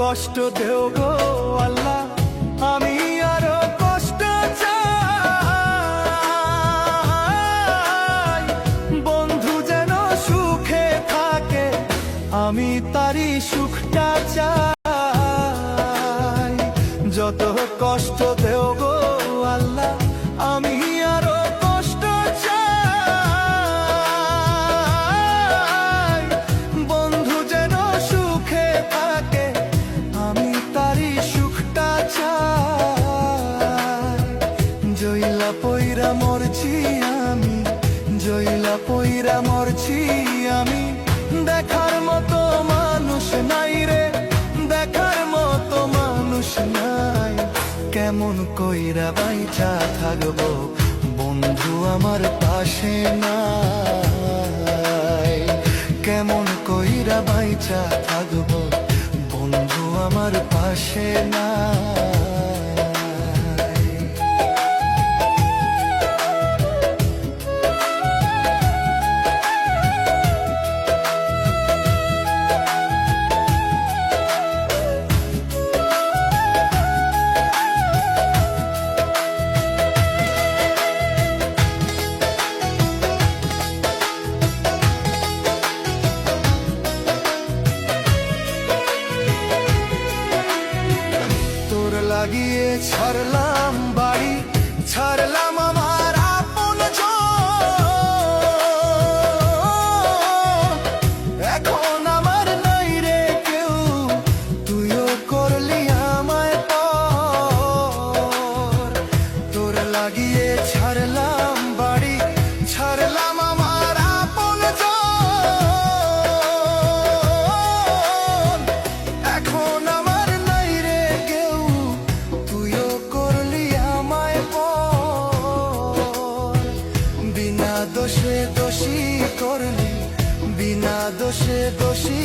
কষ্ট দেও গো আল্লাহ, আমি আরো কষ্ট চাই। বন্ধু যেন সুখে থাকে, আমি তারই সুখটা চাই। যত কষ্ট দেও গো আল্লাহ, আমি আরো কষ্ট চাই। বন্ধু যেন সুখে থাকে, আমি তারই সুখটা চাই। জইলা পইরা মরছি আমি, জইলা পইরা মরছি আমি, দেখার মতো মানুষ নাই রে, দেখার মতো মানুষ নাই। কেমন কইরা বাইচা থাকবো বন্ধু আমার পাশে নাই। কেমন কইরা বাইচা থাকবো বন্ধু আমার পাশে নাই। লাগিয়ে ছাড়লাম বাড়ি, ছাড়লাম আমার আপন জন। এখন আমার নাই রে কেউ, তুইও করলি আমায় পর। তোর লাগিয়ে ছাড়লাম বাড়ি, ছাড়লাম আমার আপন জন। এখন আমার নাই রে কেউ, তুইও করলি আমায় পর। বিনা দোষে দোষী করলি, বিনা দোষে দোষী